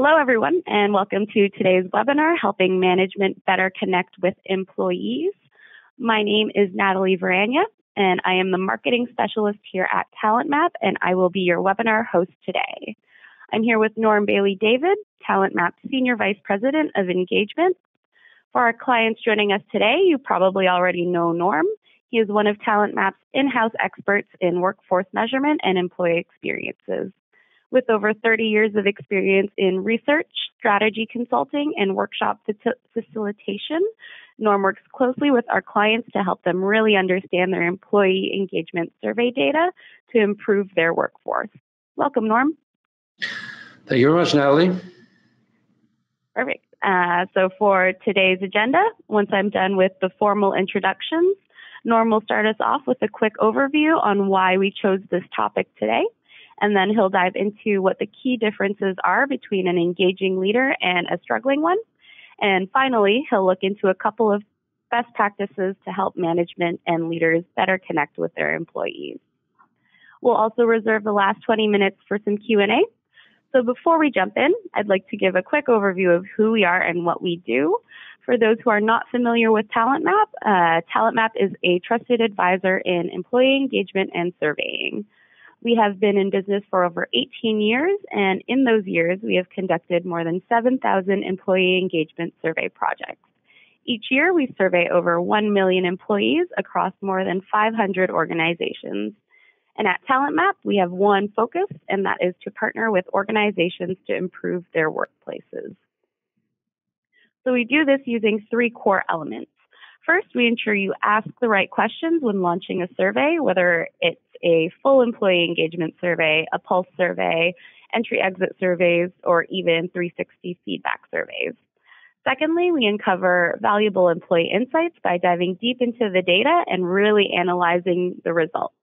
Hello, everyone, and welcome to today's webinar, Helping Management Better Connect with Employees. My name is Natalie Varanya, and I am the Marketing Specialist here at TalentMap, and I will be your webinar host today. I'm here with Norm Baillie-David, TalentMap Senior Vice President of Engagement. For our clients joining us today, you probably already know Norm. He is one of TalentMap's in-house experts in workforce measurement and employee experiences. With over 30 years of experience in research, strategy consulting, and workshop facilitation, Norm works closely with our clients to help them really understand their employee engagement survey data to improve their workforce. Welcome, Norm. Thank you very much, Natalie. Perfect. So for today's agenda, once I'm done with the formal introductions, Norm will start us off with a quick overview on why we chose this topic today. And then he'll dive into what the key differences are between an engaging leader and a struggling one. And finally, he'll look into a couple of best practices to help management and leaders better connect with their employees. We'll also reserve the last 20 minutes for some Q&A. So before we jump in, I'd like to give a quick overview of who we are and what we do. For those who are not familiar with TalentMap, TalentMap is a trusted advisor in employee engagement and surveying. We have been in business for over 18 years, and in those years, we have conducted more than 7,000 employee engagement survey projects. Each year, we survey over 1 million employees across more than 500 organizations. And at TalentMap, we have one focus, and that is to partner with organizations to improve their workplaces. So we do this using 3 core elements. First, we ensure you ask the right questions when launching a survey, whether it's a full employee engagement survey, a pulse survey, entry-exit surveys, or even 360 feedback surveys. Secondly, we uncover valuable employee insights by diving deep into the data and really analyzing the results.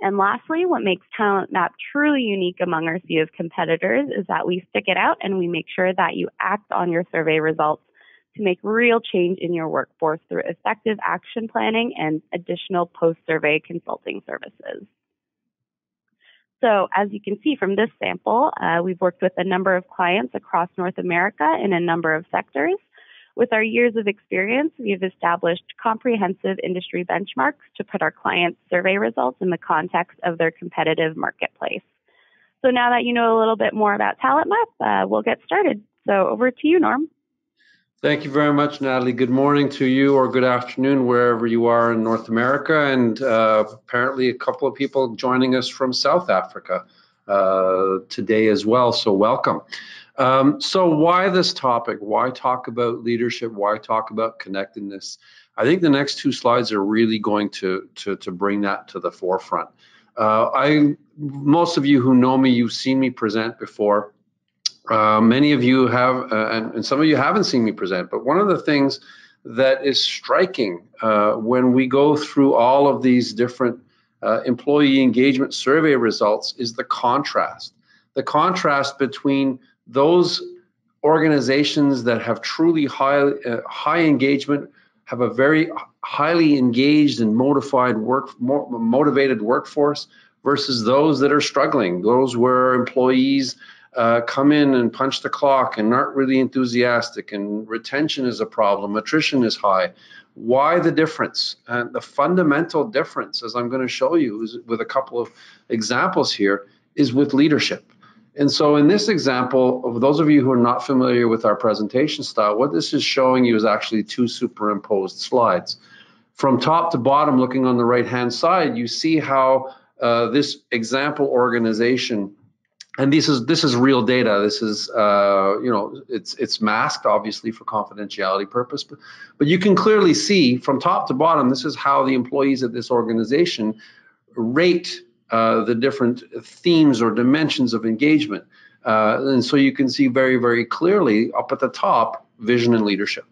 And lastly, what makes TalentMap truly unique among our sea of competitors is that we stick it out and we make sure that you act on your survey results to make real change in your workforce through effective action planning and additional post-survey consulting services. So as you can see from this sample, we've worked with a number of clients across North America in a number of sectors. With our years of experience, we've established comprehensive industry benchmarks to put our clients' survey results in the context of their competitive marketplace. So now that you know a little bit more about TalentMap, we'll get started. So over to you, Norm. Thank you very much, Natalie. Good morning to you, or good afternoon, wherever you are in North America, and apparently a couple of people joining us from South Africa today as well, so welcome. So why this topic? Why talk about leadership? Why talk about connectedness? I think the next 2 slides are really going to bring that to the forefront. Most of you who know me, you've seen me present before. Many of you have, and some of you haven't seen me present, but one of the things that is striking when we go through all of these different employee engagement survey results is the contrast. The contrast between those organizations that have truly high engagement, have a very highly engaged and motivated workforce versus those that are struggling, those where employees come in and punch the clock and aren't really enthusiastic, and retention is a problem, attrition is high. Why the difference? And the fundamental difference, as I'm going to show you with a couple of examples here, is with leadership. And so in this example, of those of you who are not familiar with our presentation style, what this is showing you is actually 2 superimposed slides. From top to bottom, looking on the right-hand side, you see how this example organization, and this is real data. This is, it's masked obviously for confidentiality purpose, but you can clearly see from top to bottom, this is how the employees at this organization rate the different themes or dimensions of engagement. And so you can see very, very clearly up at the top, vision and leadership.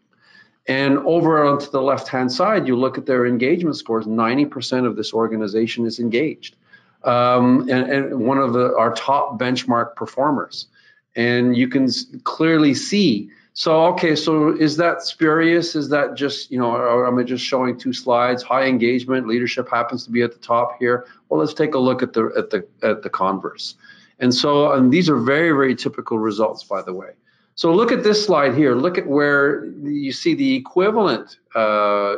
And over onto the left-hand side, you look at their engagement scores, 90% of this organization is engaged. And one of our top benchmark performers. And you can clearly see, so, okay, so is that spurious? Is that just, or am I just showing 2 slides? High engagement, leadership happens to be at the top here. Well, let's take a look at the converse. And these are very, very typical results, by the way. So look at this slide here. Look at where you see the equivalent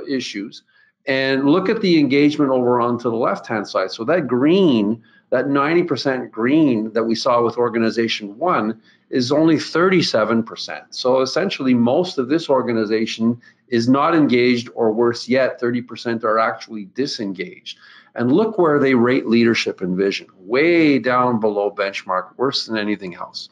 issues, and look at the engagement over onto the left-hand side. So that green, that 90% green that we saw with organization 1 is only 37%. So essentially most of this organization is not engaged, or worse yet, 30% are actually disengaged. And look where they rate leadership and vision, way down below benchmark, worse than anything else.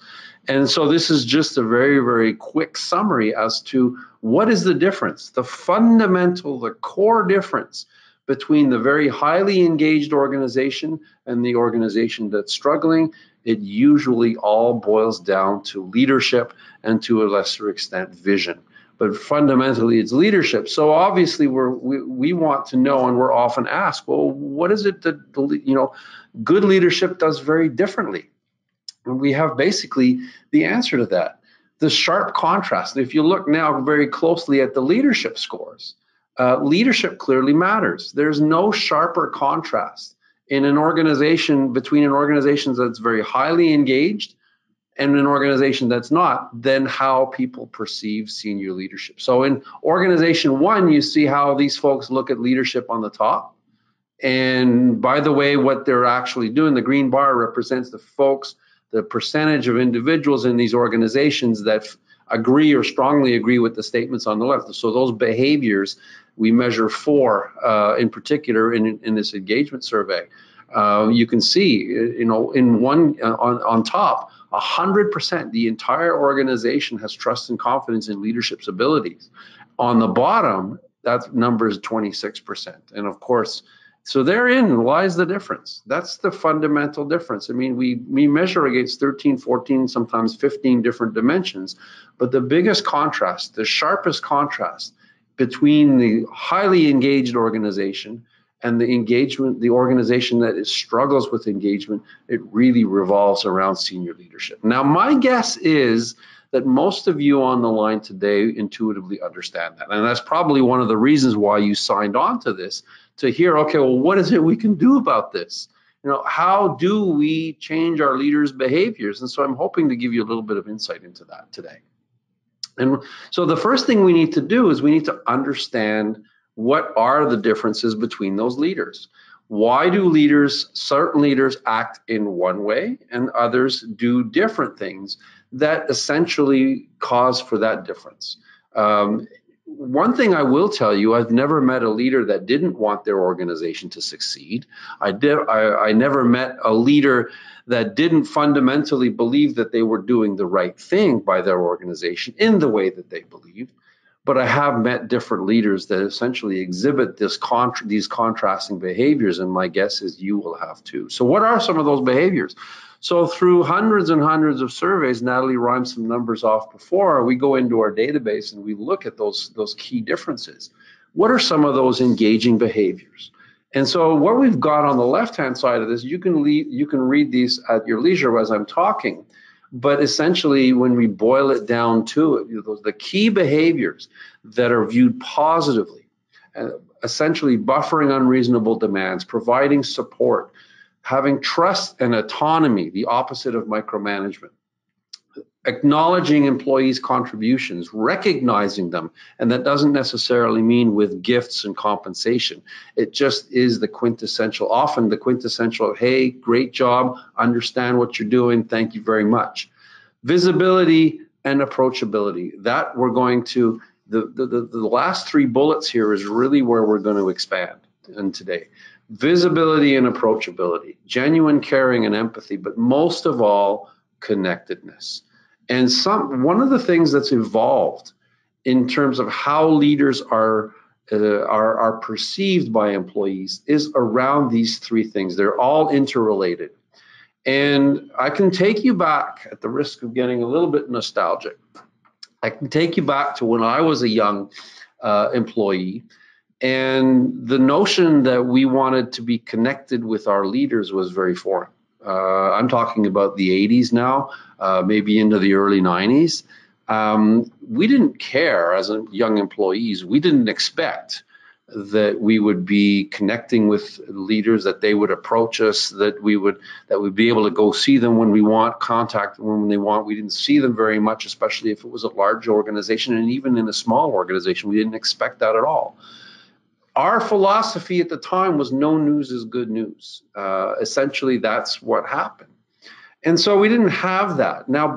And so this is just a very, very quick summary as to what is the difference, the fundamental, the core difference between the very highly engaged organization and the organization that's struggling. It usually all boils down to leadership and, to a lesser extent, vision. But fundamentally, it's leadership. So obviously, we want to know, and we're often asked, well, what is it that good leadership does very differently? And we have basically the answer to that. The sharp contrast. If you look now very closely at the leadership scores, leadership clearly matters. There's no sharper contrast in an organization, between an organization that's very highly engaged and an organization that's not, than how people perceive senior leadership. So in organization 1, you see how these folks look at leadership on the top. And by the way, what they're actually doing, the green bar represents the folks, the percentage of individuals in these organizations that agree or strongly agree with the statements on the left. So those behaviors, we measure 4 in particular in this engagement survey. You can see, in one on top, 100%, the entire organization has trust and confidence in leadership's abilities. On the bottom, that number is 26%. And of course, so therein lies the difference. That's the fundamental difference. I mean, we measure against 13, 14, sometimes 15 different dimensions, but the biggest contrast, the sharpest contrast between the highly engaged organization and the organization that struggles with engagement, it really revolves around senior leadership. Now, my guess is that most of you on the line today intuitively understand that. And that's probably one of the reasons why you signed on to this, to hear, okay, well, what is it we can do about this? How do we change our leaders' behaviors? And so I'm hoping to give you a little bit of insight into that today. And so the first thing we need to do is we need to understand what are the differences between those leaders. Why do certain leaders act in one way and others do different things that essentially cause for that difference? One thing I will tell you, I've never met a leader that didn't want their organization to succeed. I never met a leader that didn't fundamentally believe that they were doing the right thing by their organization in the way that they believed. But I have met different leaders that essentially exhibit these contrasting behaviors, and my guess is you will have too. So what are some of those behaviors? So through hundreds and hundreds of surveys, Natalie rhymed some numbers off before, we go into our database and we look at those key differences. What are some of those engaging behaviors? And so what we've got on the left-hand side of this, you can read these at your leisure as I'm talking. But essentially, when we boil it down to it, the key behaviors that are viewed positively, essentially buffering unreasonable demands, providing support, having trust and autonomy, the opposite of micromanagement, acknowledging employees' contributions, recognizing them, and that doesn't necessarily mean with gifts and compensation. It just is often the quintessential, hey, great job, understand what you're doing, thank you very much. Visibility and approachability. That we're going to, the last 3 bullets here is really where we're going to expand in today. Visibility and approachability, genuine caring and empathy, but most of all, connectedness. And one of the things that's evolved in terms of how leaders are perceived by employees is around these 3 things. They're all interrelated. And I can take you back, at the risk of getting a little bit nostalgic, I can take you back to when I was a young employee, and the notion that we wanted to be connected with our leaders was very foreign. I'm talking about the 80s now, maybe into the early 90s. We didn't care as young employees. We didn't expect that we would be connecting with leaders, that they would approach us, that we'd be able to go see them when we want, contact them when they want. We didn't see them very much, especially if it was a large organization, and even in a small organization, we didn't expect that at all. Our philosophy at the time was no news is good news. Essentially, that's what happened. And so we didn't have that. Now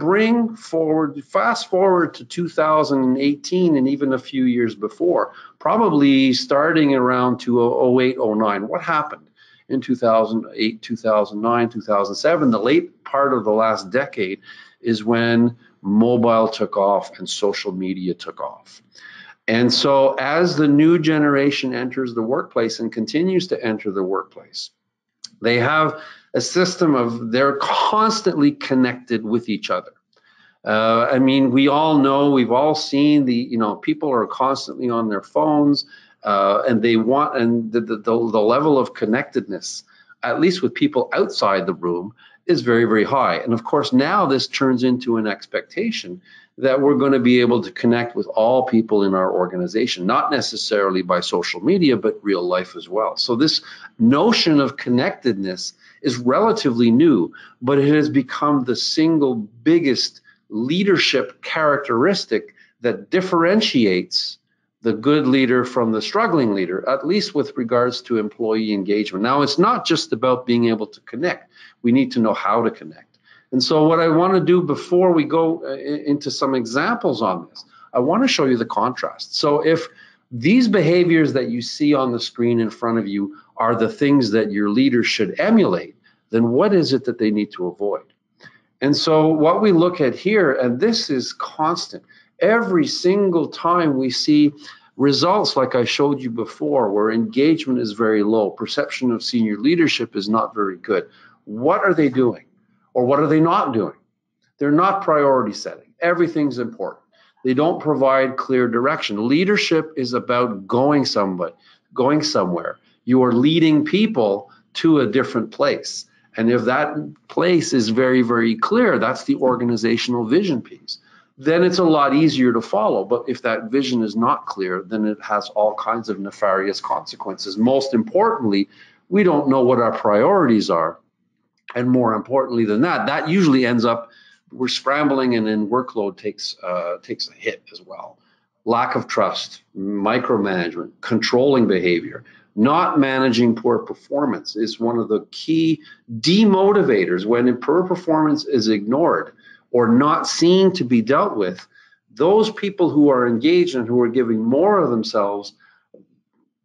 fast forward to 2018 and even a few years before, probably starting around 2008, 09. What happened in 2008, 2009, 2007? The late part of the last decade is when mobile took off and social media took off. And so as the new generation enters the workplace and continues to enter the workplace, they have a system of they're constantly connected with each other. I mean, we all know, we've all seen people are constantly on their phones, and they want, and the level of connectedness, at least with people outside the room, is very, very high. And of course, now this turns into an expectation that we're going to be able to connect with all people in our organization, not necessarily by social media, but real life as well. So this notion of connectedness is relatively new, but it has become the single biggest leadership characteristic that differentiates the good leader from the struggling leader, at least with regards to employee engagement. Now, it's not just about being able to connect. We need to know how to connect. And so what I want to do before we go into some examples on this, I want to show you the contrast. So if these behaviors that you see on the screen in front of you are the things that your leaders should emulate, then what is it that they need to avoid? And so what we look at here, and this is constant, every single time we see results like I showed you before, where engagement is very low, perception of senior leadership is not very good. What are they doing? Or what are they not doing? They're not priority setting. Everything's important. They don't provide clear direction. Leadership is about going somewhere. You are leading people to a different place. And if that place is very, very clear, that's the organizational vision piece, then it's a lot easier to follow. But if that vision is not clear, then it has all kinds of nefarious consequences. Most importantly, we don't know what our priorities are. And more importantly than that, that usually ends up, we're scrambling, and then workload takes a hit as well. Lack of trust, micromanagement, controlling behavior, not managing poor performance is one of the key demotivators. When poor performance is ignored or not seen to be dealt with, those people who are engaged and who are giving more of themselves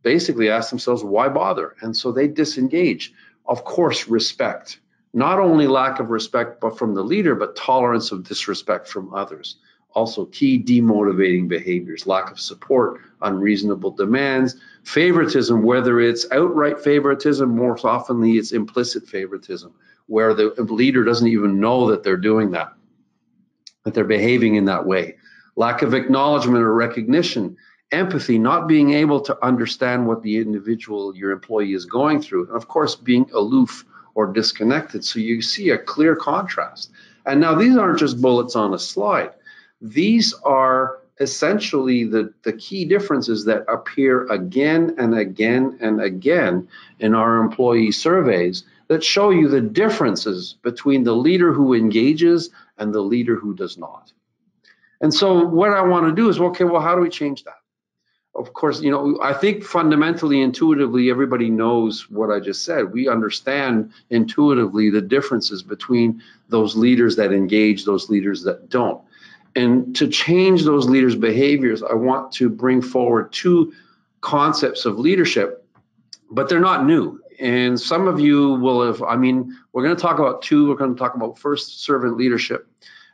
basically ask themselves, why bother? And so they disengage. Of course, respect. Not only lack of respect but from the leader, but tolerance of disrespect from others. Also key demotivating behaviors, lack of support, unreasonable demands, favoritism, whether it's outright favoritism, more often it's implicit favoritism, where the leader doesn't even know that they're doing that they're behaving in that way. Lack of acknowledgement or recognition, empathy, not being able to understand what the individual, your employee, is going through, and of course being aloof or disconnected. So you see a clear contrast. And now these aren't just bullets on a slide. These are essentially the key differences that appear again and again and again in our employee surveys that show you the differences between the leader who engages and the leader who does not. And so what I want to do is, okay, well, how do we change that? Of course, I think fundamentally, intuitively, everybody knows what I just said. We understand intuitively the differences between those leaders that engage, those leaders that don't. And to change those leaders' behaviors, I want to bring forward two concepts of leadership, but they're not new. And some of you will have, we're going to talk about two. We're going to talk about first, servant leadership,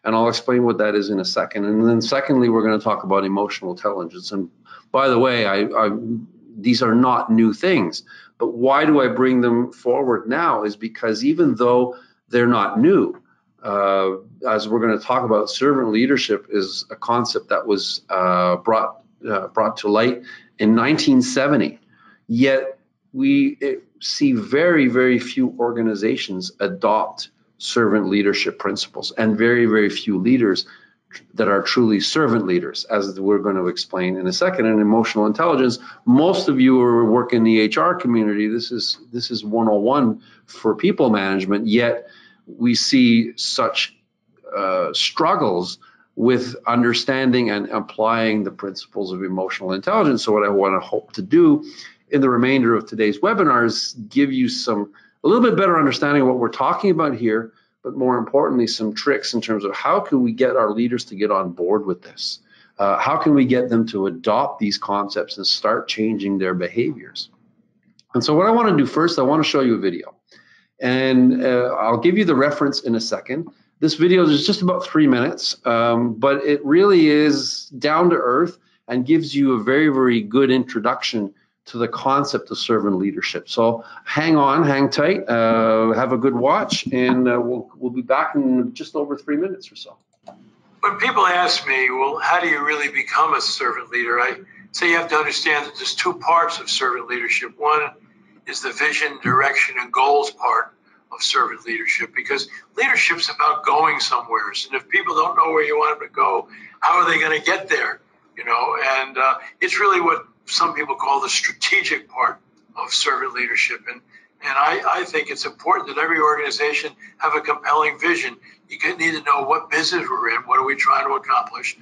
and I'll explain what that is in a second. And then secondly, we're going to talk about emotional intelligence. And by the way, these are not new things, but why do I bring them forward now is because even though they're not new, as we're going to talk about, servant leadership is a concept that was brought to light in 1970, yet we see very, very few organizations adopt servant leadership principles, and very, very few leaders that are truly servant leaders, as we're going to explain in a second. And emotional intelligence, most of you who work in the HR community, this is 101 for people management, yet we see such struggles with understanding and applying the principles of emotional intelligence. So what I want to hope to do in the remainder of today's webinar is give you a little bit better understanding of what we're talking about here, but more importantly, some tricks in terms of how can we get our leaders to get on board with this? How can we get them to adopt these concepts and start changing their behaviors? And so what I want to do first, I want to show you a video. And I'll give you the reference in a second. This video is just about 3 minutes, but it really is down to earth and gives you a very, very good introduction to the concept of servant leadership. So hang on, hang tight, have a good watch, and we'll be back in just over 3 minutes or so. When people ask me, well, how do you really become a servant leader? I say you have to understand that there's two parts of servant leadership. One is the vision, direction, and goals part of servant leadership, because leadership's about going somewhere. And if people don't know where you want them to go, how are they going to get there? You know, and it's really what some people call the strategic part of servant leadership. And I think it's important that every organization have a compelling vision. You need to know what business we're in, what are we trying to accomplish,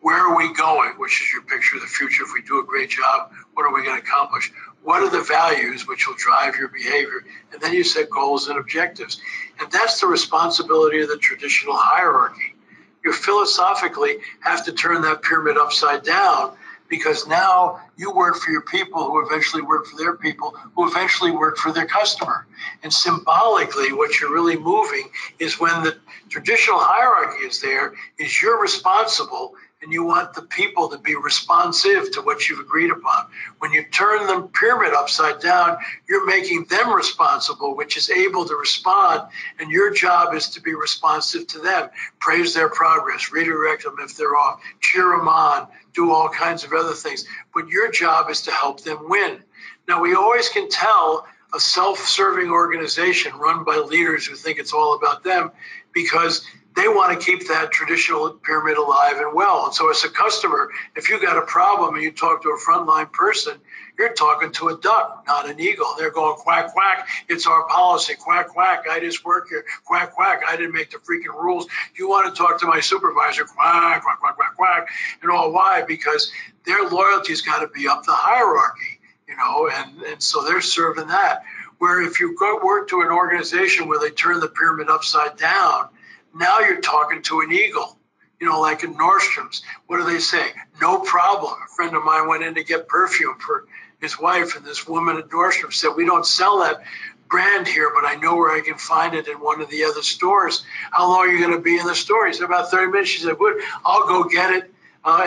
where are we going, which is your picture of the future. If we do a great job, what are we going to accomplish? What are the values which will drive your behavior? And then you set goals and objectives. And that's the responsibility of the traditional hierarchy. You philosophically have to turn that pyramid upside down, because now you work for your people who eventually work for their people who eventually work for their customer. And symbolically, what you're really moving is when the traditional hierarchy is there, is you're responsible and you want the people to be responsive to what you've agreed upon. When you turn the pyramid upside down, you're making them responsible, which is able to respond, and your job is to be responsive to them. Praise their progress, redirect them if they're off, cheer them on, do all kinds of other things. But your job is to help them win. Now, we always can tell a self-serving organization run by leaders who think it's all about them, because they want to keep that traditional pyramid alive and well. And so as a customer, if you got a problem and you talk to a frontline person, you're talking to a duck, not an eagle. They're going quack, quack, it's our policy, quack, quack, I just work here, quack, quack, I didn't make the freaking rules. You want to talk to my supervisor, quack, quack, quack, quack, quack. And all why? Because their loyalty's got to be up the hierarchy, you know, and so they're serving that. Where if you go work to an organization where they turn the pyramid upside down, now you're talking to an eagle, you know, like in Nordstrom's. What do they say? No problem. A friend of mine went in to get perfume for his wife, and this woman at Nordstrom said, we don't sell that brand here, but I know where I can find it in one of the other stores. How long are you going to be in the store? He said, about 30 minutes. She said, good, I'll go get it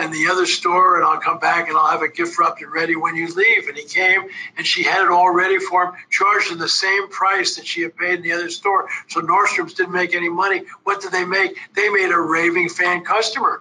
in the other store, and I'll come back and I'll have a gift wrapped and ready when you leave. And he came and she had it all ready for him, charged him the same price that she had paid in the other store. So Nordstrom's didn't make any money. What did they make? They made a raving fan customer.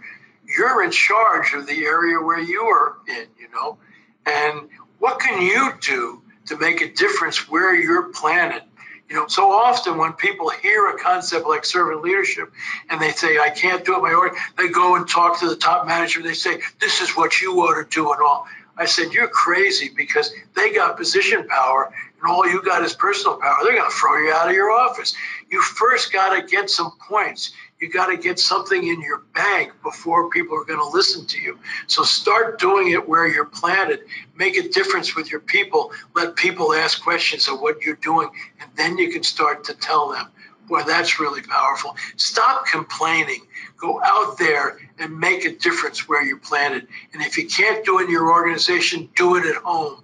You're in charge of the area where you are in, you know. And what can you do to make a difference where you're planted? You know, so often when people hear a concept like servant leadership and they say, I can't do it my org, they go and talk to the top manager. They say, this is what you ought to do and all. I said, you're crazy, because they got position power and all you got is personal power. They're going to throw you out of your office. You first got to get some points. You got to get something in your bank before people are going to listen to you. So start doing it where you're planted. Make a difference with your people. Let people ask questions of what you're doing, and then you can start to tell them. Boy, that's really powerful. Stop complaining. Go out there and make a difference where you're planted. And if you can't do it in your organization, do it at home.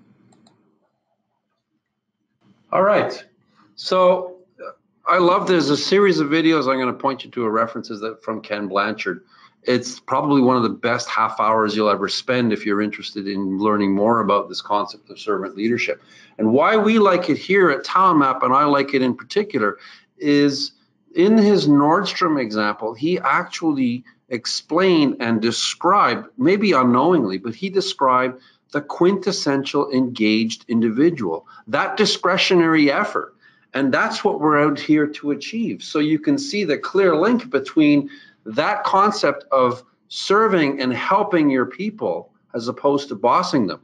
All right. So I love, there's a series of videos. I'm going to point you to a references that from Ken Blanchard. It's probably one of the best half hours you'll ever spend if you're interested in learning more about this concept of servant leadership. And why we like it here at TalentMap, and I like it in particular, is in his Nordstrom example, he actually explained and described, maybe unknowingly, but he described the quintessential engaged individual, that discretionary effort. And that's what we're out here to achieve. So you can see the clear link between that concept of serving and helping your people as opposed to bossing them,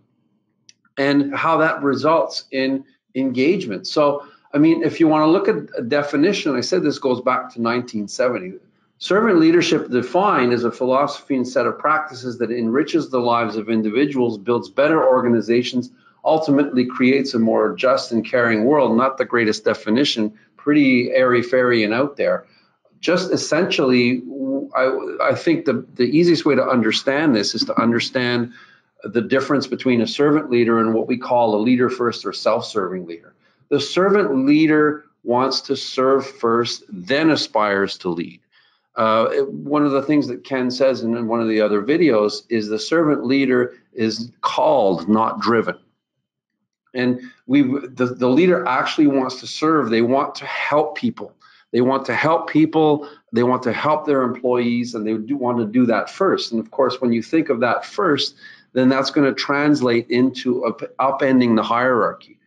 and how that results in engagement. So, I mean, if you want to look at a definition, I said this goes back to 1970. Servant leadership defined as a philosophy and set of practices that enriches the lives of individuals, builds better organizations, ultimately creates a more just and caring world. Not the greatest definition, pretty airy-fairy and out there. Just essentially, I think the easiest way to understand this is to understand the difference between a servant leader and what we call a leader first or self-serving leader. The servant leader wants to serve first, then aspires to lead. One of the things that Ken says in one of the other videos is the servant leader is called, not driven. And the leader actually wants to serve. They want to help people. They want to help people. They want to help their employees, and they do want to do that first. And of course, when you think of that first, then that's going to translate into upending the hierarchy.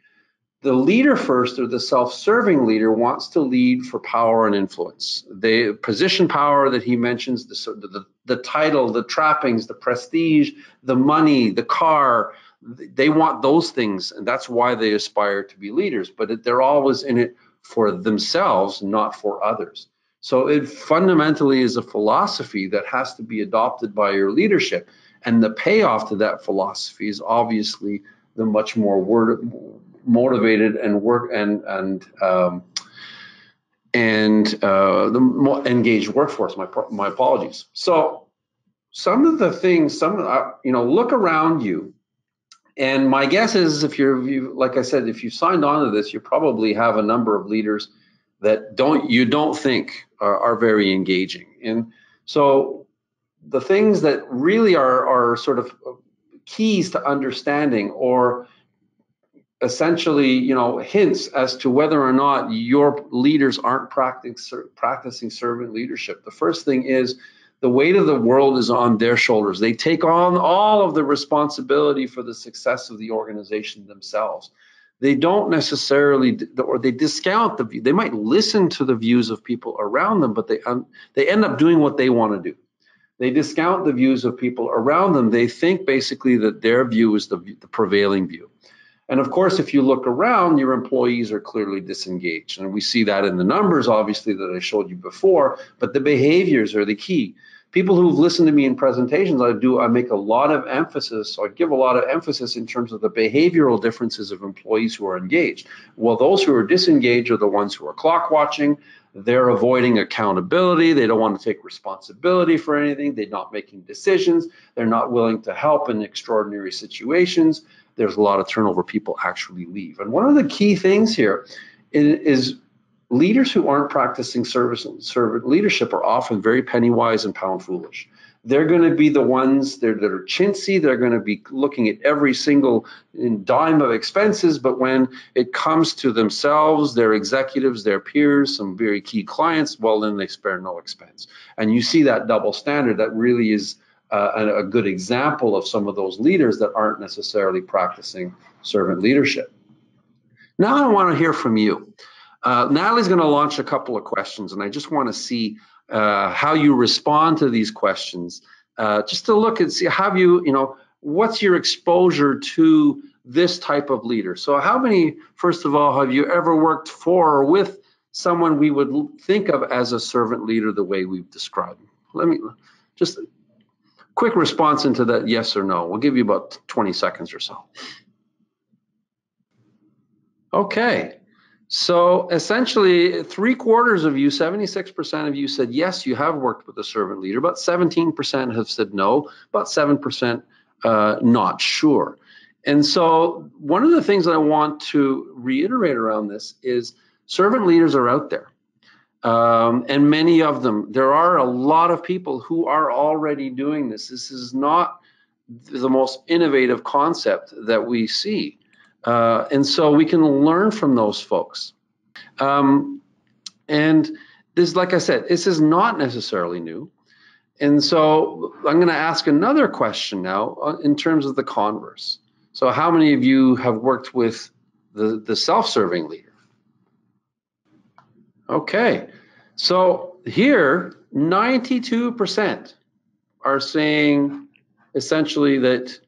The leader first, or the self-serving leader, wants to lead for power and influence. The position power that he mentions, the title, the trappings, the prestige, the money, the car, they want those things, and that's why they aspire to be leaders. But they're always in it for themselves, not for others. So it fundamentally is a philosophy that has to be adopted by your leadership. And the payoff to that philosophy is obviously the much more motivated and the more engaged workforce. My apologies. So some of the things, look around you. And my guess is, like I said, if you signed on to this, you probably have a number of leaders that you don't think are very engaging. And so the things that really are sort of keys to understanding, or essentially, hints as to whether or not your leaders aren't practicing servant leadership. The first thing is the weight of the world is on their shoulders. They take on all of the responsibility for the success of the organization themselves. They don't necessarily, or they discount the view. They might listen to the views of people around them, but they end up doing what they want to do. They discount the views of people around them. They think basically that their view is the prevailing view. And of course, if you look around, your employees are clearly disengaged. And we see that in the numbers, obviously, that I showed you before, but the behaviors are the key. People who've listened to me in presentations, I make a lot of emphasis, I give a lot of emphasis in terms of the behavioral differences of employees who are engaged. Well, those who are disengaged are the ones who are clock watching. They're avoiding accountability. They don't want to take responsibility for anything. They're not making decisions. They're not willing to help in extraordinary situations. There's a lot of turnover. People actually leave. And one of the key things here is leaders who aren't practicing servant leadership are often very penny wise and pound foolish. They're going to be the ones that are chintzy. They're going to be looking at every single dime of expenses. But when it comes to themselves, their executives, their peers, some very key clients, well, then they spare no expense. And you see that double standard. That really is a good example of some of those leaders that aren't necessarily practicing servant leadership. Now I want to hear from you. Natalie's going to launch a couple of questions, and I just want to see how you respond to these questions, just to look and see what's your exposure to this type of leader. So how many, first of all, have you ever worked for or with someone we would think of as a servant leader the way we've described? Let me just a quick response into that, yes or no. We'll give you about 20 seconds or so. Okay. So essentially, 3/4 of you, 76% of you said, yes, you have worked with a servant leader. About 17% have said no, about 7% not sure. And so one of the things that I want to reiterate around this is servant leaders are out there. And many of them, there are a lot of people who are already doing this. This is not the most innovative concept that we see. And so we can learn from those folks. And this, like I said, this is not necessarily new. And so I'm going to ask another question now in terms of the converse. So how many of you have worked with the self-serving leader? Okay, so here, 92% are saying essentially that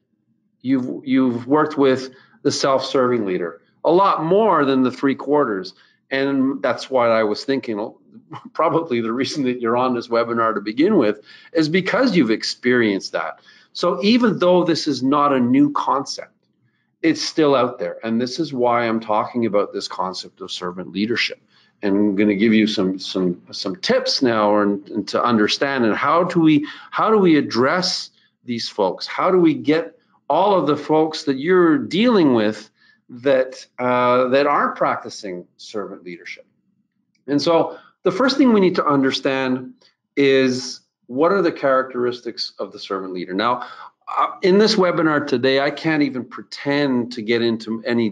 you've worked with the self-serving leader, a lot more than the 3/4. And that's why I was thinking probably the reason that you're on this webinar to begin with is because you've experienced that. So even though this is not a new concept, it's still out there. And this is why I'm talking about this concept of servant leadership. And I'm going to give you some tips now and to understand and how do we address these folks? How do we get all of the folks that you're dealing with that aren't practicing servant leadership? And so the first thing we need to understand is what are the characteristics of the servant leader? Now, in this webinar today, I can't even pretend to get into any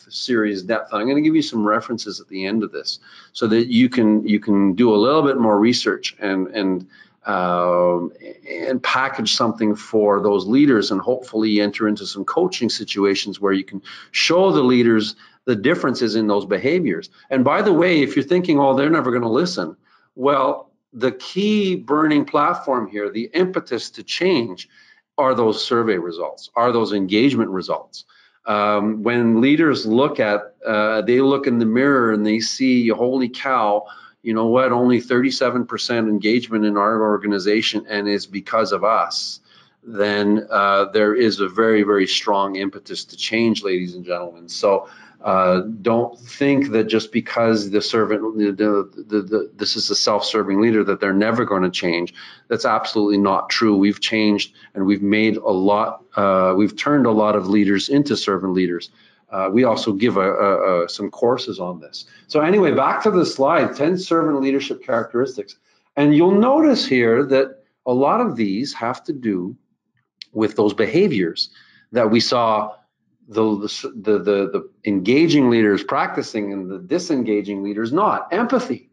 serious depth. I'm going to give you some references at the end of this so that you can do a little bit more research and package something for those leaders and hopefully enter into some coaching situations where you can show the leaders the differences in those behaviors. And by the way, if you're thinking, oh, they're never going to listen, well, the key burning platform here, the impetus to change, are those survey results, are those engagement results. When leaders look they look in the mirror and they see, holy cow, you know what, only 37% engagement in our organization and it's because of us, then there is a very, very strong impetus to change, ladies and gentlemen. So don't think that just because this is a self-serving leader that they're never going to change. That's absolutely not true. We've changed and we've made a lot. We've turned a lot of leaders into servant leaders. We also give some courses on this. So anyway, back to the slide, 10 servant leadership characteristics. And you'll notice here that a lot of these have to do with those behaviors that we saw the engaging leaders practicing and the disengaging leaders not. Empathy,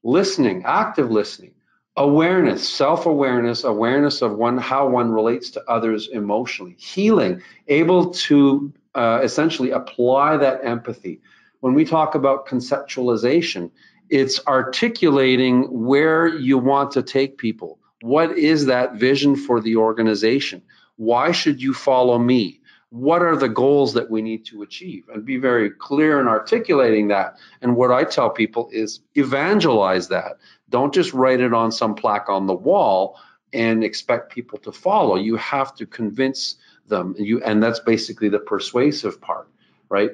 listening, active listening, awareness, self-awareness, awareness of how one relates to others emotionally, healing, able to essentially apply that empathy. When we talk about conceptualization, it's articulating where you want to take people. What is that vision for the organization? Why should you follow me? What are the goals that we need to achieve? And be very clear in articulating that. And what I tell people is evangelize that. Don't just write it on some plaque on the wall and expect people to follow. You have to convince them. And that's basically the persuasive part, right?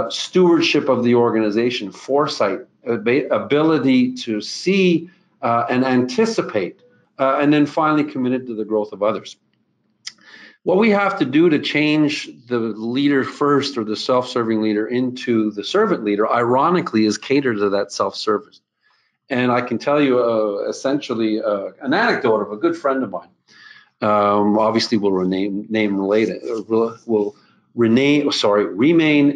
Stewardship of the organization, foresight, ability to see and anticipate, and then finally committed to the growth of others. What we have to do to change the leader first or the self-serving leader into the servant leader, ironically, is cater to that self-service. And I can tell you essentially an anecdote of a good friend of mine. Obviously, will remain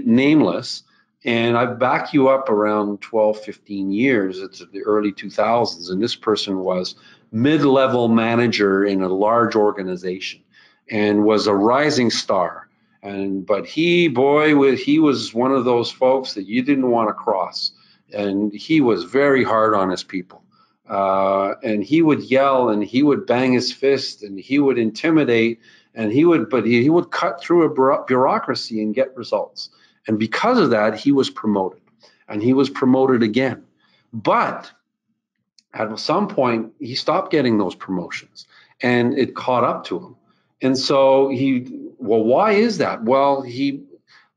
nameless. And I back you up around 12, 15 years. It's the early 2000s. And this person was mid-level manager in a large organization and was a rising star. But he was one of those folks that you didn't want to cross. And he was very hard on his people. And he would yell and he would bang his fist and he would intimidate and he would cut through a bureaucracy and get results. And because of that, he was promoted and he was promoted again. But at some point, he stopped getting those promotions and it caught up to him. And so why is that? Well, he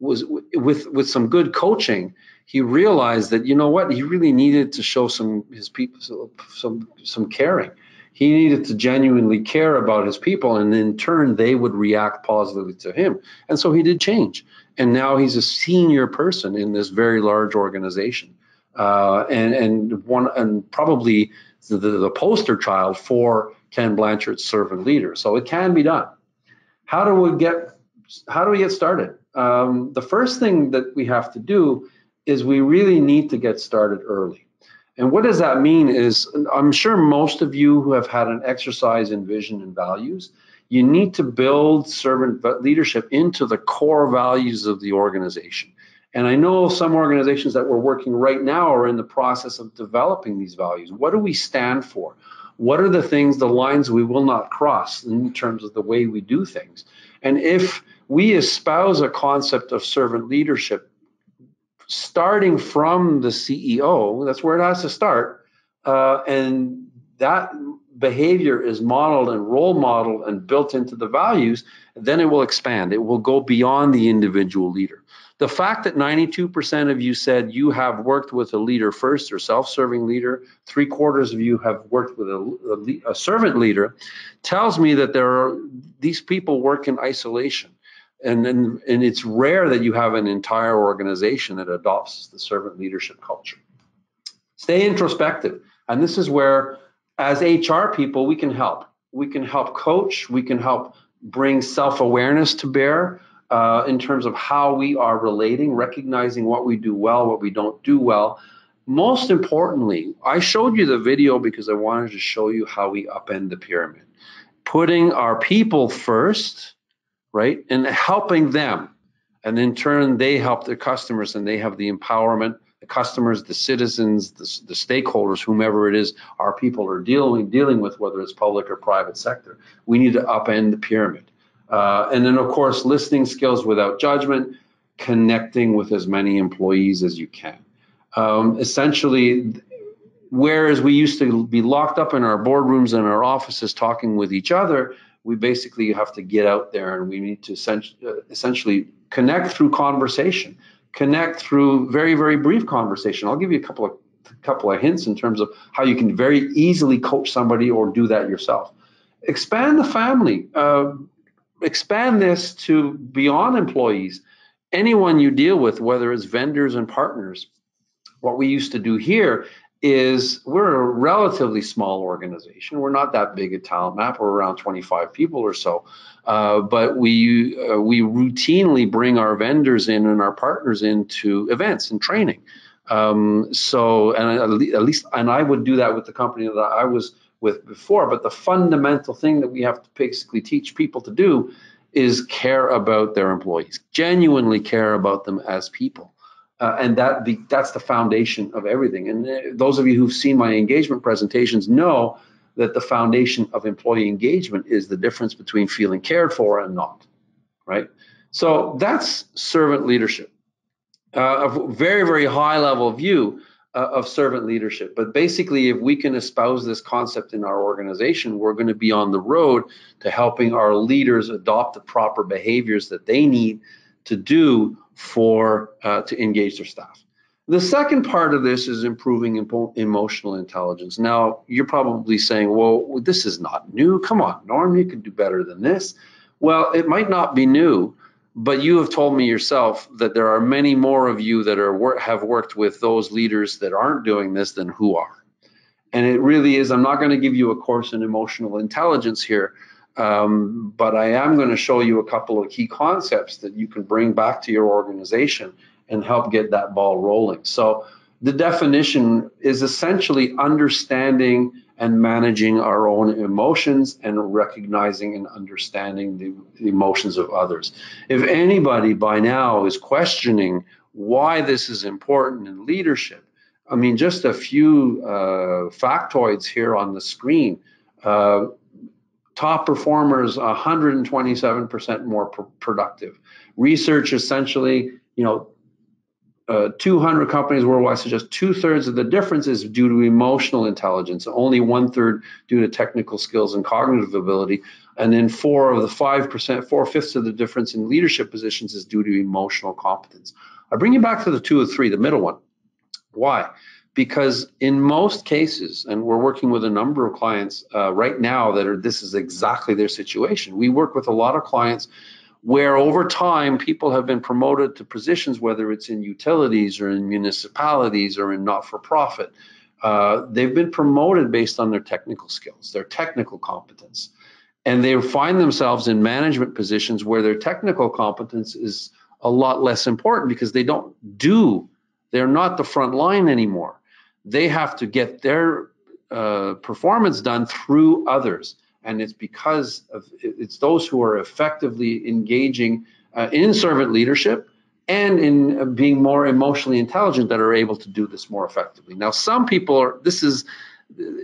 was with some good coaching, he realized that, you know what, he really needed to show his people some caring. He needed to genuinely care about his people, and in turn, they would react positively to him. And so he did change. And now he's a senior person in this very large organization, and probably the poster child for Ken Blanchard's servant leader. So it can be done. How do we get started? The first thing that we have to do is we really need to get started early. And what does that mean is, I'm sure most of you who have had an exercise in vision and values, you need to build servant leadership into the core values of the organization. And I know some organizations that we're working right now are in the process of developing these values. What do we stand for? What are the things, the lines we will not cross in terms of the way we do things? And if we espouse a concept of servant leadership, starting from the CEO, that's where it has to start, and that behavior is modeled and role modeled and built into the values, then it will expand. It will go beyond the individual leader. The fact that 92% of you said you have worked with a leader first or self-serving leader, 3/4 of you have worked with a servant leader, tells me that these people work in isolation. And it's rare that you have an entire organization that adopts the servant leadership culture. Stay introspective. And this is where, as HR people, we can help. We can help coach. We can help bring self-awareness to bear in terms of how we are relating, recognizing what we do well, what we don't do well. Most importantly, I showed you the video because I wanted to show you how we upend the pyramid. Putting our people first, right? And helping them. And in turn, they help their customers and they have the empowerment, the customers, the citizens, the stakeholders, whomever it is our people are dealing with, whether it's public or private sector. We need to upend the pyramid. And then, of course, listening skills without judgment, connecting with as many employees as you can. Essentially, whereas we used to be locked up in our boardrooms and our offices talking with each other, we basically have to get out there and we need to essentially connect through conversation, connect through very, very brief conversation. I'll give you a couple of hints in terms of how you can very easily coach somebody or do that yourself. Expand the family. Expand this to beyond employees. Anyone you deal with, whether it's vendors and partners. What we used to do here is we're a relatively small organization. We're not that big at TalentMap. We're around 25 people or so. But we routinely bring our vendors in and our partners into events and training. And I would do that with the company that I was with before. But the fundamental thing that we have to basically teach people to do is care about their employees, genuinely care about them as people. And that's the foundation of everything. And those of you who've seen my engagement presentations know that the foundation of employee engagement is the difference between feeling cared for and not, right? So that's servant leadership, a very, very high level view of servant leadership. But basically, if we can espouse this concept in our organization, we're going to be on the road to helping our leaders adopt the proper behaviors that they need to do to engage their staff. The second part of this is improving emotional intelligence. Now, you're probably saying, well, this is not new. Come on, Norm, you could do better than this. Well, it might not be new, but you have told me yourself that there are many more of you that have worked with those leaders that aren't doing this than who are. And it really is, I'm not going to give you a course in emotional intelligence here, but I am going to show you a couple of key concepts that you can bring back to your organization and help get that ball rolling. So the definition is essentially understanding and managing our own emotions and recognizing and understanding the emotions of others. If anybody by now is questioning why this is important in leadership, I mean, just a few factoids here on the screen. Top performers, 127% more productive. Research essentially, 200 companies worldwide suggest 2/3 of the difference is due to emotional intelligence, only 1/3 due to technical skills and cognitive ability, and then 4/5 of the difference in leadership positions is due to emotional competence. I bring you back to the 2 or 3, the middle one. Why? Because in most cases, and we're working with a number of clients right now this is exactly their situation. We work with a lot of clients where over time people have been promoted to positions, whether it's in utilities or in municipalities or in not-for-profit. They've been promoted based on their technical skills, their technical competence. And they find themselves in management positions where their technical competence is a lot less important because they're not the front line anymore. They have to get their performance done through others. And it's because it's those who are effectively engaging in servant leadership and in being more emotionally intelligent that are able to do this more effectively. Now, some people this is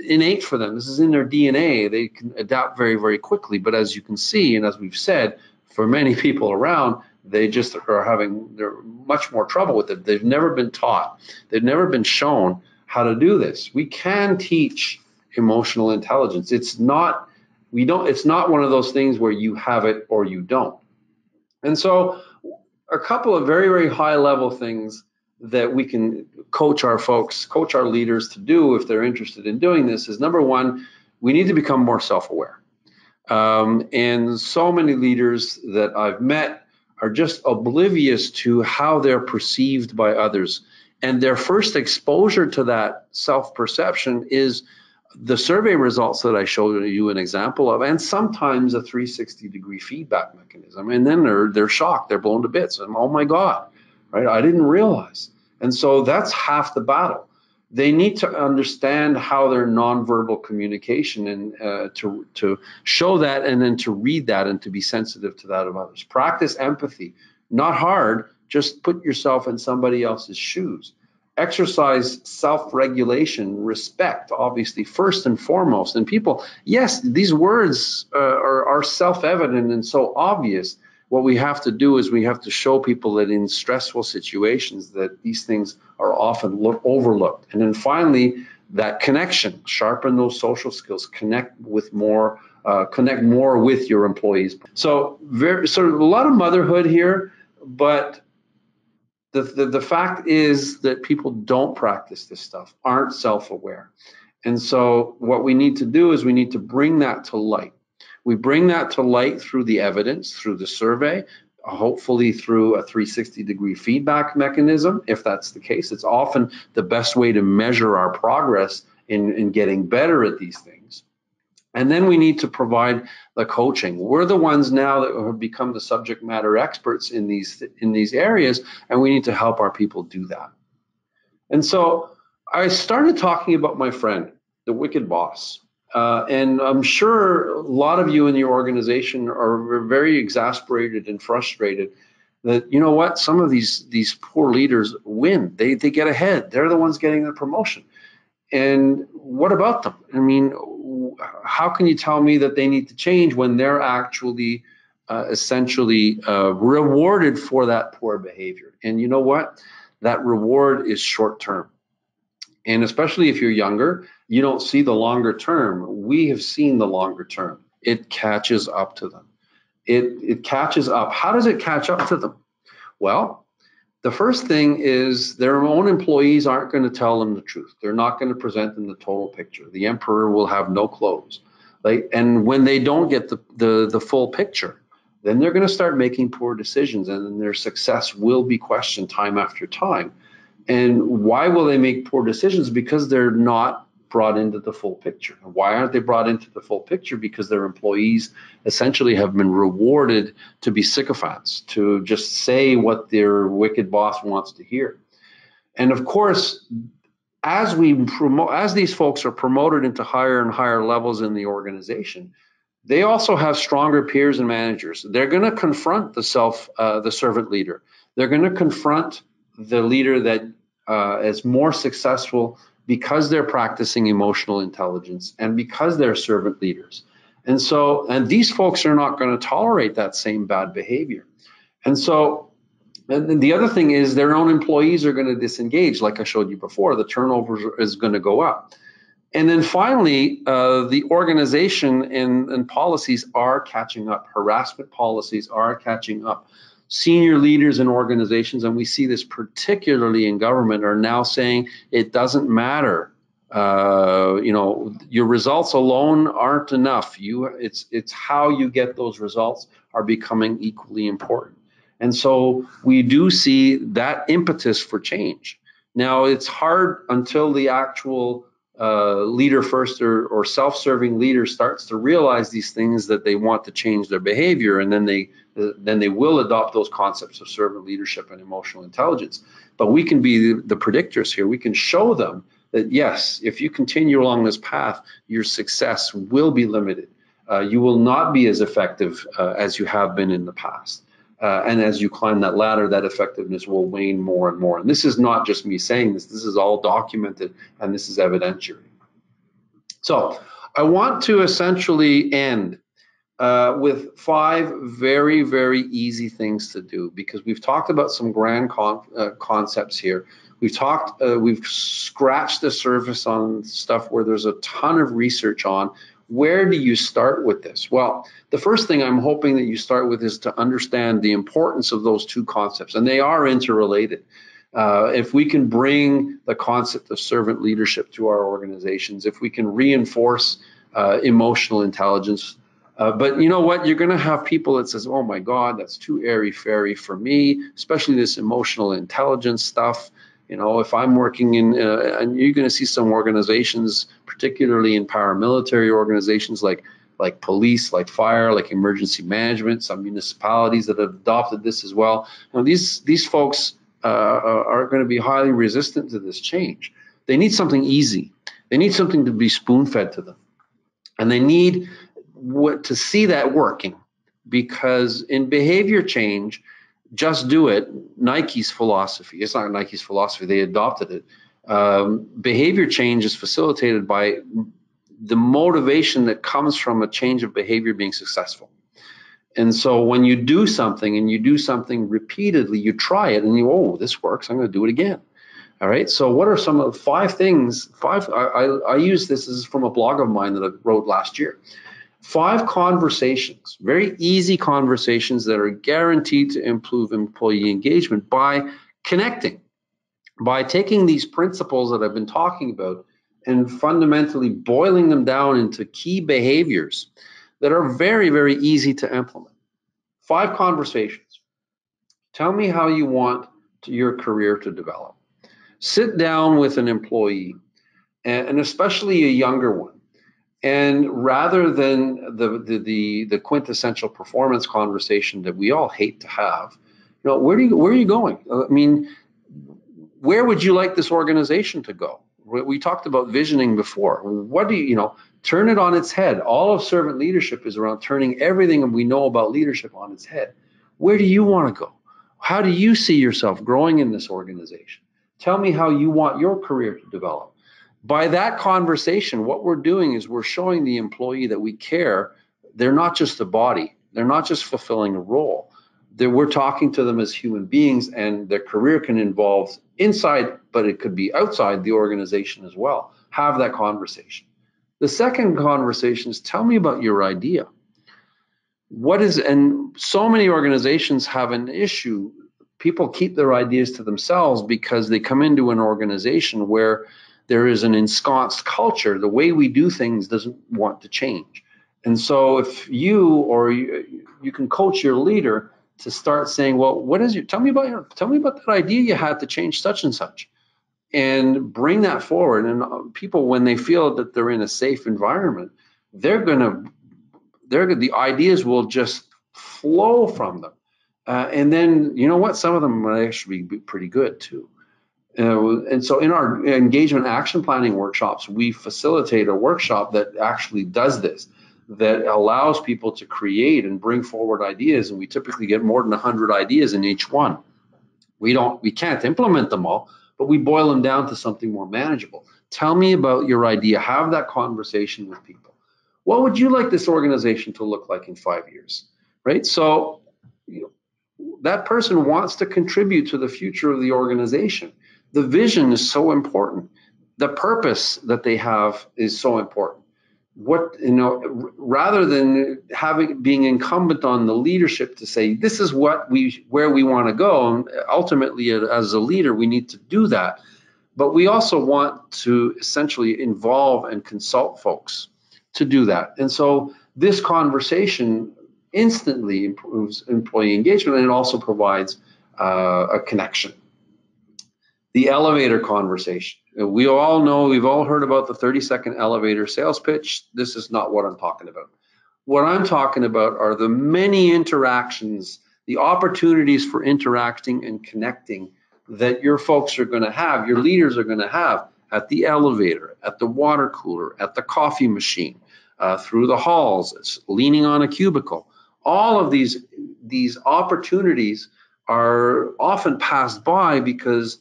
innate for them. This is in their DNA. They can adapt very, very quickly. But as you can see, and as we've said, for many people around, they're much more trouble with it. They've never been taught. They've never been shown how to do this. We can teach emotional intelligence. It's not one of those things where you have it or you don't. And so a couple of very, very high level things that we can coach our leaders to do if they're interested in doing this is, number one, we need to become more self-aware. And so many leaders that I've met are just oblivious to how they're perceived by others. And their first exposure to that self-perception is the survey results that I showed you an example of, and sometimes a 360-degree feedback mechanism. And then they're shocked, they're blown to bits. And oh my God, right? I didn't realize. And so that's half the battle. They need to understand how their nonverbal communication and to show that, and then to read that and to be sensitive to that of others. Practice empathy. Not hard, just put yourself in somebody else's shoes. Exercise self-regulation, respect, obviously, first and foremost. And people, yes, these words are self-evident and so obvious. What we have to do is we have to show people that in stressful situations that these things are often overlooked. And then finally, that connection, sharpen those social skills, connect more with your employees. So a lot of motherhood here, but the fact is that people don't practice this stuff, aren't self-aware. And so what we need to do is we need to bring that to light. We bring that to light through the evidence, through the survey, hopefully through a 360-degree feedback mechanism. If that's the case, it's often the best way to measure our progress in getting better at these things. And then we need to provide the coaching. We're the ones now that have become the subject matter experts in these areas, and we need to help our people do that. And so I started talking about my friend, the wicked boss. And I'm sure a lot of you in your organization are very exasperated and frustrated that, you know what, some of these poor leaders win. They get ahead. They're the ones getting the promotion. And what about them? I mean, how can you tell me that they need to change when they're actually essentially rewarded for that poor behavior? And you know what? That reward is short term. And especially if you're younger, you don't see the longer term. We have seen the longer term. It catches up to them. It catches up. How does it catch up to them? Well, the first thing is their own employees aren't going to tell them the truth. They're not going to present them the total picture. The emperor will have no clothes. And when they don't get the full picture, then they're going to start making poor decisions, and then their success will be questioned time after time. And why will they make poor decisions? Because they're not brought into the full picture. And why aren't they brought into the full picture? Because their employees essentially have been rewarded to be sycophants, to just say what their wicked boss wants to hear. And of course, as these folks are promoted into higher and higher levels in the organization, they also have stronger peers and managers. They're going to confront the servant leader. They're going to confront the leader that is more successful because they're practicing emotional intelligence and because they're servant leaders. And these folks are not going to tolerate that same bad behavior. And the other thing is their own employees are going to disengage. Like I showed you before, the turnover is going to go up. And then finally, the organization and policies are catching up. Harassment policies are catching up. Senior leaders in organizations, and we see this particularly in government, are now saying it doesn't matter. Your results alone aren't enough. It's how you get those results are becoming equally important. And so we do see that impetus for change. Now, it's hard until the actual leader first or self-serving leader starts to realize these things, that they want to change their behavior, and then they will adopt those concepts of servant leadership and emotional intelligence. But we can be the predictors here. We can show them that, yes, if you continue along this path, your success will be limited. You will not be as effective as you have been in the past. And as you climb that ladder, that effectiveness will wane more and more. And this is not just me saying this. This is all documented, and this is evidentiary. So I want to essentially end with 5 very, very easy things to do, because we've talked about some grand concepts here. We've scratched the surface on stuff where there's a ton of research on. Where do you start with this? Well, the first thing I'm hoping that you start with is to understand the importance of those 2 concepts, and they are interrelated. If we can bring the concept of servant leadership to our organizations, if we can reinforce emotional intelligence, but you know what? You're going to have people that says, "Oh my God, that's too airy-fairy for me," especially this emotional intelligence stuff. You know, if I'm working in, and you're going to see some organizations, particularly in paramilitary organizations like police, like fire, like emergency management, some municipalities that have adopted this as well. You know, these folks are going to be highly resistant to this change. They need something easy. They need something to be spoon-fed to them, and they need to see that working, because in behavior change, just do it, Nike's philosophy. It's not Nike's philosophy, they adopted it. Behavior change is facilitated by the motivation that comes from a change of behavior being successful. And so when you do something and you do something repeatedly, you try it and you, oh, this works, I'm going to do it again. All right, so what are some of the 5 things? I use this as from a blog of mine that I wrote last year. 5 conversations, very easy conversations that are guaranteed to improve employee engagement by connecting, by taking these principles that I've been talking about and fundamentally boiling them down into key behaviors that are very, very easy to implement. 5 conversations. Tell me how you want your career to develop. Sit down with an employee, and especially a younger one. And rather than the quintessential performance conversation that we all hate to have, you know, where are you going? I mean, where would you like this organization to go? We talked about visioning before. What do you know? Turn it on its head. All of servant leadership is around turning everything we know about leadership on its head. Where do you want to go? How do you see yourself growing in this organization? Tell me how you want your career to develop. By that conversation, what we're doing is we're showing the employee that we care. They're not just a body. They're not just fulfilling a role. We're talking to them as human beings, and their career can involve inside, but it could be outside the organization as well. Have that conversation. The second conversation is, tell me about your idea. And so many organizations have an issue. People keep their ideas to themselves because they come into an organization where there is an ensconced culture. The way we do things doesn't want to change. And so if you can coach your leader to start saying, well, tell me about that idea you had to change such and such, and bring that forward. And people, when they feel that they're in a safe environment, the ideas will just flow from them. And then, you know what? Some of them might actually be pretty good too. And so in our engagement action planning workshops, we facilitate a workshop that actually does this, that allows people to create and bring forward ideas. And we typically get more than 100 ideas in each one. We can't implement them all, but we boil them down to something more manageable. Tell me about your idea. Have that conversation with people. What would you like this organization to look like in 5 years? Right? So that person wants to contribute to the future of the organization. The vision is so important. The purpose that they have is so important. Rather than being incumbent on the leadership to say, this is where we want to go. And ultimately, as a leader, we need to do that. But we also want to essentially involve and consult folks to do that. And so this conversation instantly improves employee engagement, and it also provides a connection. The elevator conversation. We all know, we've all heard about the 30-second elevator sales pitch. This is not what I'm talking about. What I'm talking about are the many interactions, the opportunities for interacting and connecting that your folks are going to have, your leaders are going to have at the elevator, at the water cooler, at the coffee machine, through the halls, leaning on a cubicle. All of these opportunities are often passed by because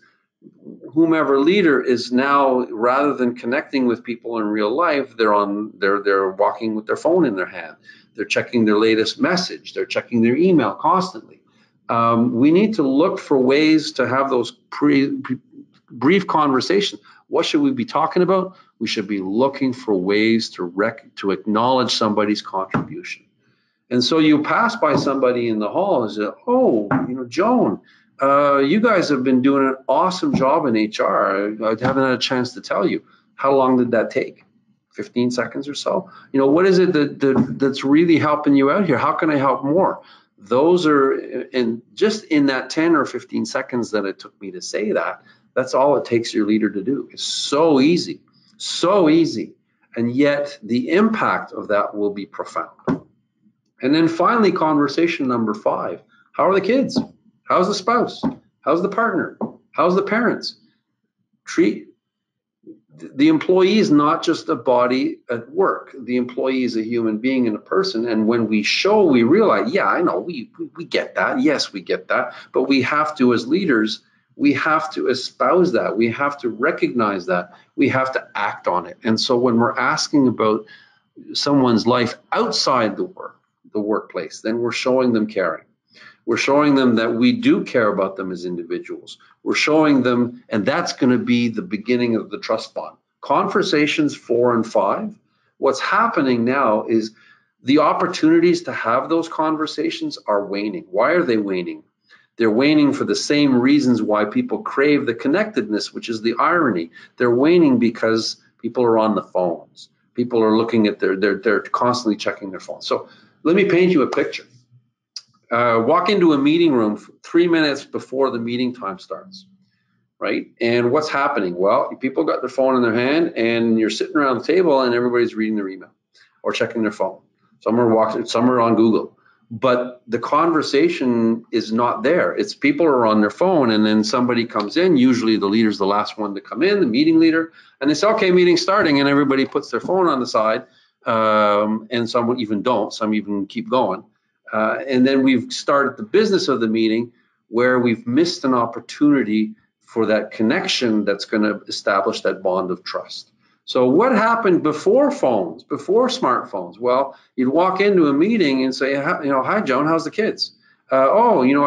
whomever leader is now, rather than connecting with people in real life, they're walking with their phone in their hand. They're checking their latest message. They're checking their email constantly. We need to look for ways to have those brief conversations. What should we be talking about? We should be looking for ways to acknowledge somebody's contribution. And so you pass by somebody in the hall and say, "Oh, Joan, you guys have been doing an awesome job in HR. I haven't had a chance to tell you. How long did that take? 15 seconds or so? What is it that's really helping you out here? How can I help more?" Those are, and just in that 10 or 15 seconds that it took me to say that, that's all it takes your leader to do. It's so easy, so easy. And yet the impact of that will be profound. And then finally, conversation number 5. How are the kids? How's the spouse? How's the partner? How's the parents? Treat the employee is not just a body at work. The employee is a human being and a person. And when we realize, yeah, I know, we get that. Yes, we get that. But we have to, as leaders, we have to espouse that. We have to recognize that. We have to act on it. And so when we're asking about someone's life outside the workplace, then we're showing them caring. We're showing them that we do care about them as individuals. We're showing them, and that's going to be the beginning of the trust bond. Conversations 4 and 5, what's happening now is the opportunities to have those conversations are waning. Why are they waning? They're waning for the same reasons why people crave the connectedness, which is the irony. They're waning because people are on the phones. People are looking at they're constantly checking their phones. So let me paint you a picture. Walk into a meeting room 3 minutes before the meeting time starts, right? And what's happening? Well, people got their phone in their hand, and you're sitting around the table, and everybody's reading their email or checking their phone. Some are on Google, but the conversation is not there. It's people are on their phone, and then somebody comes in. Usually, the leader's the last one to come in, the meeting leader, and they say, "Okay, meeting's starting," and everybody puts their phone on the side, and some even don't. Some even keep going. And then we've started the business of the meeting where we've missed an opportunity for that connection that's going to establish that bond of trust. So what happened before phones, before smartphones? Well, you'd walk into a meeting and say, "Hi, Joan, how's the kids? I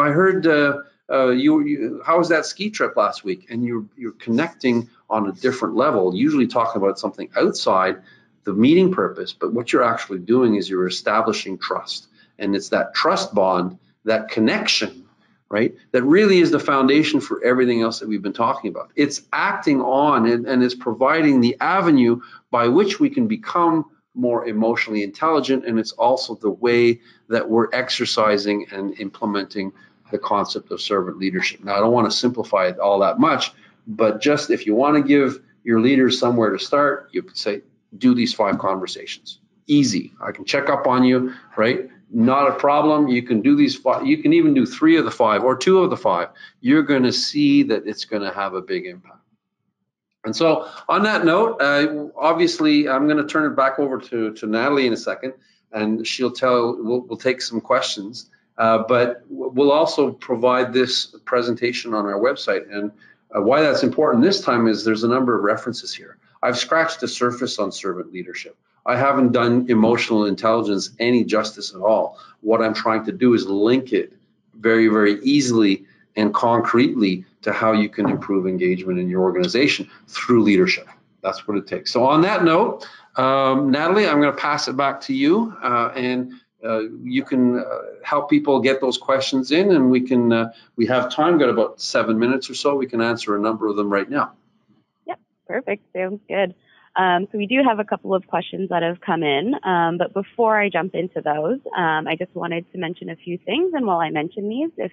heard how was that ski trip last week?" And you're connecting on a different level, usually talking about something outside the meeting purpose. But what you're actually doing is you're establishing trust. And it's that trust bond, that connection, right, that really is the foundation for everything else that we've been talking about. It's acting on and it's providing the avenue by which we can become more emotionally intelligent. And it's also the way that we're exercising and implementing the concept of servant leadership. Now, I don't want to simplify it all that much, but just if you want to give your leaders somewhere to start, you could say, do these 5 conversations. Easy. I can check up on you, right? Not a problem. You can do these 5. You can even do 3 of the 5 or 2 of the 5. You're going to see that it's going to have a big impact. And so on that note, obviously, I'm going to turn it back over to Natalie in a second, and we'll take some questions. But we'll also provide this presentation on our website. And why that's important this time is there's a number of references here. I've scratched the surface on servant leadership. I haven't done emotional intelligence any justice at all. What I'm trying to do is link it very, very easily and concretely to how you can improve engagement in your organization through leadership. That's what it takes. So on that note, Natalie, I'm going to pass it back to you, and you can help people get those questions in, and we have time, got about 7 minutes or so. We can answer a number of them right now. Yep, perfect. Sounds good. So we do have a couple of questions that have come in, but before I jump into those, I just wanted to mention a few things. And while I mention these, if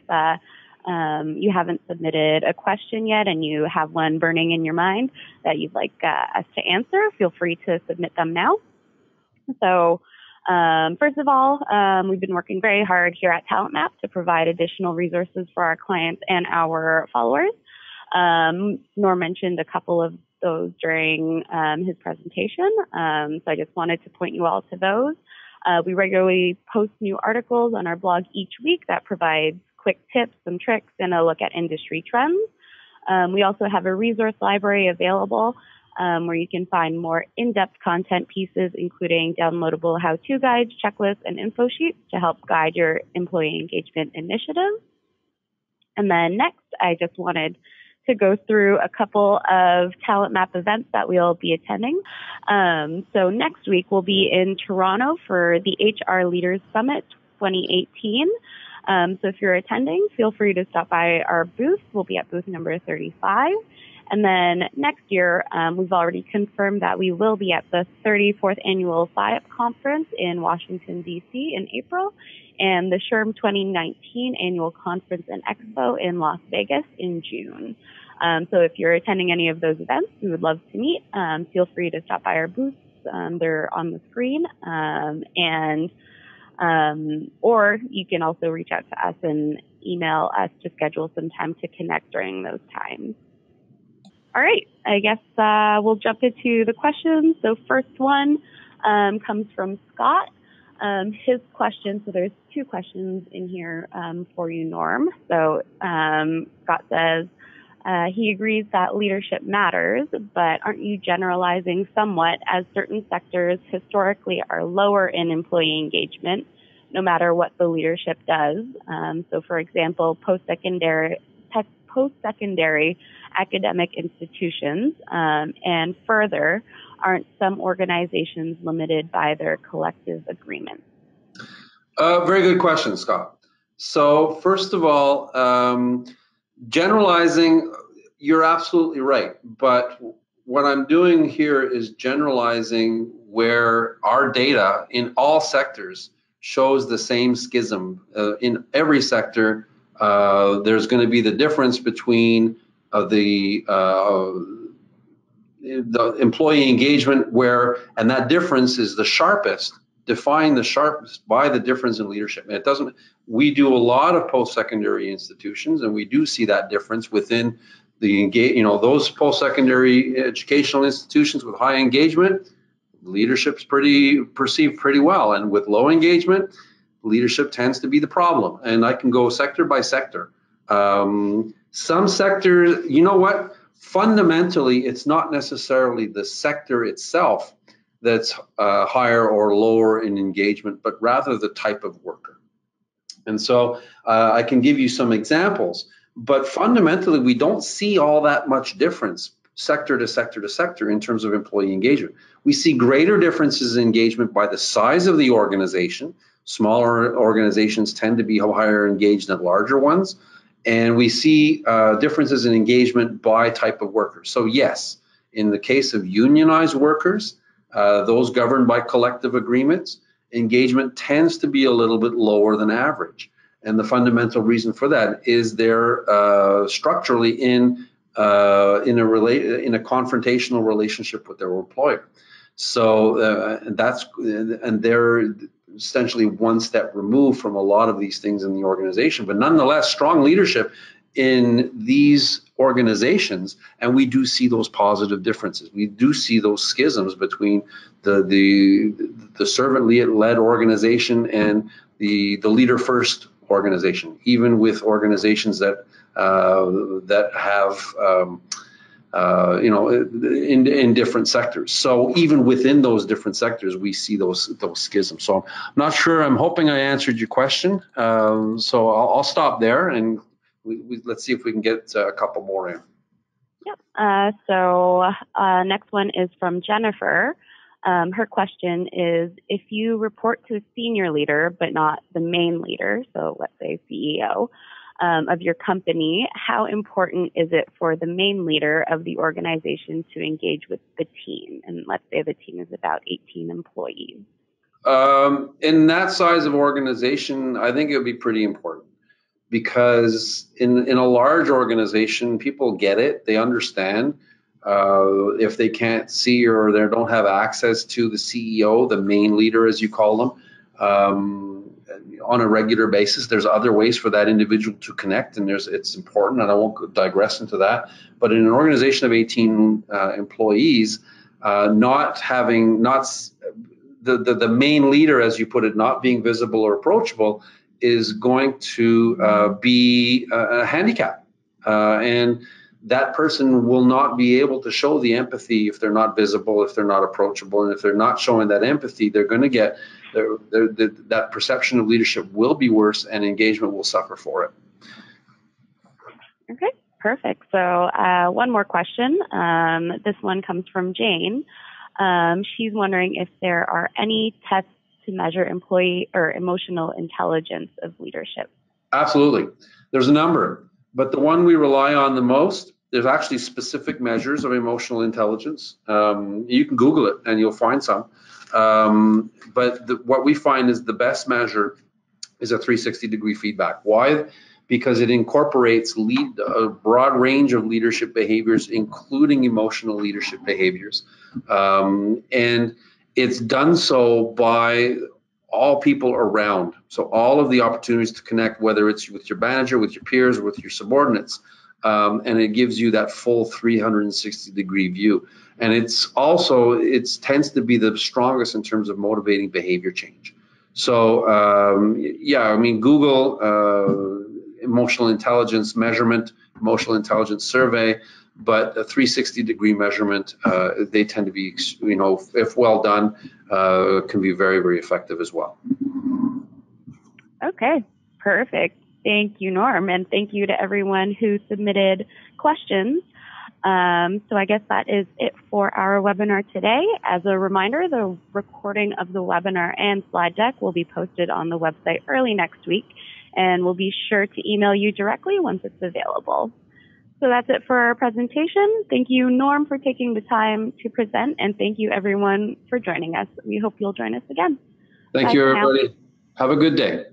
you haven't submitted a question yet and you have one burning in your mind that you'd like us to answer, feel free to submit them now. So first of all, we've been working very hard here at TalentMap to provide additional resources for our clients and our followers. Norm mentioned a couple of those during his presentation, so I just wanted to point you all to those. We regularly post new articles on our blog each week that provides quick tips and tricks and a look at industry trends. We also have a resource library available where you can find more in-depth content pieces, including downloadable how-to guides, checklists, and info sheets to help guide your employee engagement initiatives. And then next, I just wanted to go through a couple of TalentMap events that we'll be attending. So next week, we'll be in Toronto for the HR Leaders Summit 2018. So if you're attending, feel free to stop by our booth. We'll be at booth number 35. And then next year, we've already confirmed that we will be at the 34th Annual SIOP Conference in Washington, D.C. in April, and the SHRM 2019 Annual Conference and Expo in Las Vegas in June. So if you're attending any of those events, we would love to meet. Feel free to stop by our booths. They're on the screen. Or you can also reach out to us and email us to schedule some time to connect during those times. All right, I guess we'll jump into the questions. So first one comes from Scott. His question, so there's two questions in here for you, Norm. So Scott says, he agrees that leadership matters, but aren't you generalizing somewhat as certain sectors historically are lower in employee engagement, no matter what the leadership does? So for example, post-secondary academic institutions, and further, aren't some organizations limited by their collective agreements? Very good question, Scott. So first of all, generalizing, you're absolutely right. But what I'm doing here is generalizing where our data in all sectors shows the same schism. In every sector, there's going to be the difference between the employee engagement and that difference is the sharpest, defined the sharpest by the difference in leadership. And we do a lot of post-secondary institutions, and we do see that difference within those post-secondary educational institutions with high engagement, leadership's perceived pretty well. And with low engagement, leadership tends to be the problem. And I can go sector by sector. Some sectors, you know what? Fundamentally, it's not necessarily the sector itself that's higher or lower in engagement, but rather the type of worker. And so I can give you some examples, but fundamentally, we don't see all that much difference sector to sector to sector in terms of employee engagement. We see greater differences in engagement by the size of the organization. Smaller organizations tend to be higher engaged than larger ones. And we see differences in engagement by type of workers. So yes, in the case of unionized workers, those governed by collective agreements, engagement tends to be a little bit lower than average. And the fundamental reason for that is they're structurally in a confrontational relationship with their employer. So they're essentially one step removed from a lot of these things in the organization, but nonetheless, strong leadership in these organizations, and we do see those positive differences. We do see those schisms between the servant-led organization and the leader-first organization, even with organizations that have in different sectors. So even within those different sectors, we see those schisms. So I'm not sure. I'm hoping I answered your question. So I'll stop there, and let's see if we can get a couple more in. Yep. So next one is from Jennifer. Her question is, if you report to a senior leader, but not the main leader, so let's say CEO, of your company, how important is it for the main leader of the organization to engage with the team? And let's say the team is about 18 employees. In that size of organization, I think it would be pretty important, because in a large organization, people get it, they understand. If they can't see or they don't have access to the CEO, the main leader, as you call them, on a regular basis, there's other ways for that individual to connect, and it's important, and I won't digress into that. But in an organization of 18 employees, the main leader, as you put it, not being visible or approachable, is going to be a handicap, and that person will not be able to show the empathy if they're not visible, if they're not approachable, and if they're not showing that empathy, they're going to get that perception of leadership will be worse, and engagement will suffer for it. Okay, perfect. So one more question. This one comes from Jane. She's wondering if there are any tests to measure employee or emotional intelligence of leadership. Absolutely. There's a number, but the one we rely on the most, there's actually specific measures of emotional intelligence. You can Google it and you'll find some. But what we find is the best measure is a 360-degree feedback. Why? Because it incorporates a broad range of leadership behaviors, including emotional leadership behaviors. And it's done so by all people around. So all of the opportunities to connect, whether it's with your manager, with your peers, or with your subordinates. And it gives you that full 360-degree view. And it tends to be the strongest in terms of motivating behavior change. So yeah, I mean, Google emotional intelligence measurement, emotional intelligence survey, but a 360-degree measurement, they tend to be, if well done, can be very, very effective as well. Okay, perfect. Thank you, Norm, and thank you to everyone who submitted questions. So I guess that is it for our webinar today. As a reminder, the recording of the webinar and slide deck will be posted on the website early next week, and we'll be sure to email you directly once it's available. So that's it for our presentation. Thank you, Norm, for taking the time to present, and thank you, everyone, for joining us. We hope you'll join us again. Thank you, everybody. Have a good day.